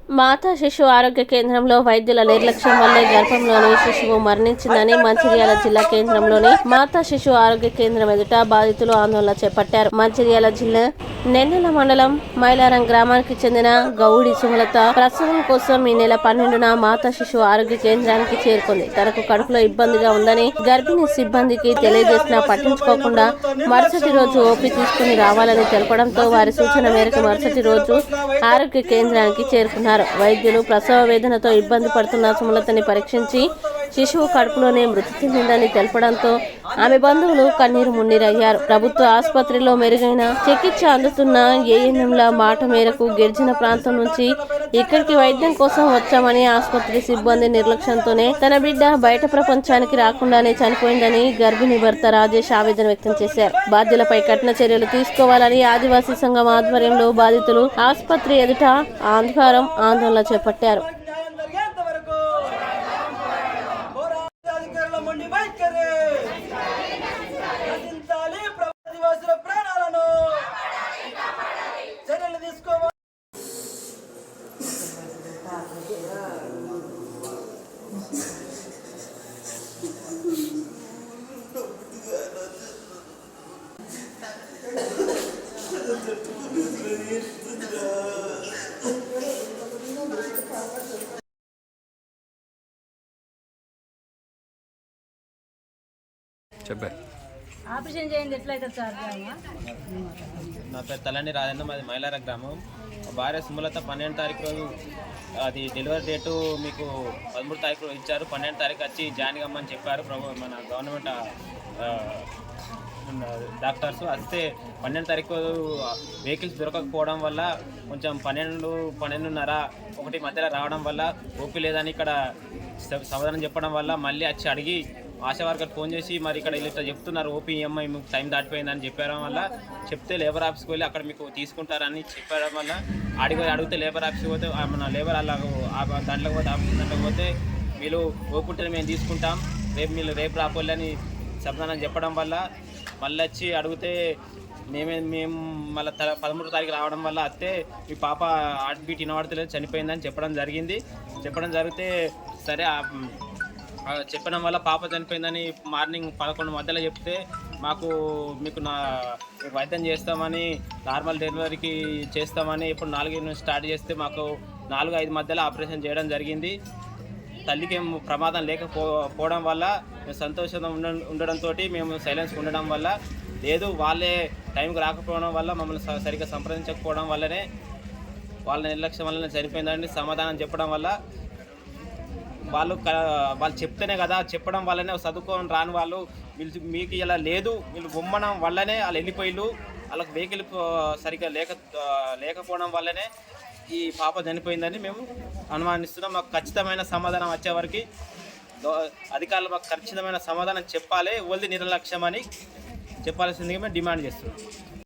మాతా శిశు ఆరోగ్య కేంద్రంలో వైద్యుల నిర్లక్ష్యం వల్లే గర్భంలోని శిశువు మరణించిందని మంచిర్యాల జిల్లా కేంద్రంలోని మాతా శిశు ఆరోగ్య కేంద్రం ఎదుట బాధితులు ఆందోళన చేపట్టారు. మంచిర్యాల జిల్లా నెన్నెల మండలం మైలారం గ్రామానికి చెందిన గౌడి సుమలత ప్రసవం కోసం ఈ నెల 12న మాతా శిశు ఆరోగ్య కేంద్రానికి చేరుకుంది. తనకు కడుపులో ఇబ్బందిగా ఉందని గర్భిణీ సిబ్బందికి తెలియజేసినా పట్టించుకోకుండా మరుసటి రోజు ఓపీ తీసుకుని రావాలని తెలపడంతో వారి సూచన మేరకు మరుసటి రోజు ఆరోగ్య కేంద్రానికి చేరుకున్నారు. వైద్యులు ప్రసవ వేదనతో ఇబ్బంది పడుతున్న సుమలతని పరీక్షించి శిశువు కడుపులోనే మృతి చెందిందని తెలపడంతో ఆమె బంధువులు కన్నీరు మున్నీరయ్యారు. ప్రభుత్వ ఆసుపత్రిలో మెరుగైన చికిత్స అందుతున్న ఏఎన్ఎంల మాట మేరకు గిరిజన ప్రాంతం నుంచి ఇక్కడికి వైద్యం కోసం వచ్చామని ఆసుపత్రి సిబ్బంది నిర్లక్ష్యంతోనే తన బిడ్డ బయట ప్రపంచానికి రాకుండానే చనిపోయిందని గర్భిణీ భర్త రాజేష్ ఆవేదన వ్యక్తం చేశారు. బాధ్యులపై కఠిన చర్యలు తీసుకోవాలని ఆదివాసీ సంఘం ఆధ్వర్యంలో బాధితులు ఆసుపత్రి ఎదుట ఆందోళన చేపట్టారు. ఆపరేషన్ చేయండి ఎట్లయితే సార్? నా పేరు తలండి రాజన్న, మాది మైలార గ్రామం. భార్య సుమలత 12 తారీఖు రోజు అది డెలివరీ డేటు మీకు 13 తారీఖు ఇచ్చారు. 12 తారీఖు వచ్చి జాయిన్ కమ్మని చెప్పారు మన గవర్నమెంట్ డాక్టర్స్. వస్తే 12 తారీఖు వెహికల్స్ దొరకకపోవడం వల్ల కొంచెం 12:30 1 మధ్యలో రావడం వల్ల ఓపీ లేదని ఇక్కడ సమాధానం చెప్పడం వల్ల మళ్ళీ వచ్చి అడిగి ఆశా వర్కర్ ఫోన్ చేసి మరి ఇక్కడ ఇట్లా చెప్తున్నారు ఓపీ ఈఎంఐ మీకు టైం దాటిపోయిందని చెప్పడం వల్ల చెప్తే లేబర్ ఆఫీస్కి వెళ్ళి అక్కడ మీకు తీసుకుంటారని చెప్పడం వల్ల అడిగితే లేబర్ ఆఫీస్కి పోతే మన లేబర్ అలా దాంట్లోకి పోతే ఆఫీస్ దాంట్లోకి పోతే వీళ్ళు ఓపీ ఉంటే మేము తీసుకుంటాం, రేపు రాపోలేని సమాధానం చెప్పడం వల్ల మళ్ళీ వచ్చి అడిగితే మేము మళ్ళీ 13 తారీఖు రావడం వల్ల అత్తే మీ పాప హార్ట్ బీట్ వినబడతలేదు చనిపోయిందని చెప్పడం జరిగితే సరే చెప్పడం వల్ల పాప చనిపోయిందని మార్నింగ్ 11 మధ్యలో చెప్తే మీకు వైద్యం చేస్తామని నార్మల్ డెలివరీకి చేస్తామని ఇప్పుడు 4 నుంచి స్టార్ట్ చేస్తే మాకు 4-5 మధ్యలో ఆపరేషన్ చేయడం జరిగింది. తల్లికి ఏం ప్రమాదం లేకపోవడం వల్ల మేము సంతోషంగా ఉండడంతో మేము సైలెన్స్ ఉండడం వల్ల లేదు వాళ్ళే టైంకి రాకపోవడం వల్ల మమ్మల్ని సరిగ్గా సంప్రదించకపోవడం వల్లనే వాళ్ళ నిర్లక్ష్యం వల్లనే చనిపోయిందని సమాధానం చెప్పడం వల్ల వాళ్ళు చెప్తేనే కదా, చెప్పడం వల్లనే చదువుకొని రాని వాళ్ళు మీకు ఇలా లేదు వీళ్ళు బొమ్మడం వల్లనే వాళ్ళు వెళ్ళిపోయిళ్ళు. వాళ్ళకి వెహికల్ సరిగ్గా లేకపోవడం వల్లనే ఈ పాప చనిపోయిందని మేము అనుమానిస్తున్నాం. మాకు ఖచ్చితమైన సమాధానం వచ్చేవరకు అధికారులు మాకు ఖచ్చితమైన సమాధానం చెప్పాలి. ఓన్లీ నిర్లక్ష్యం అని చెప్పాల్సిందిగా మేము డిమాండ్ చేస్తున్నాం.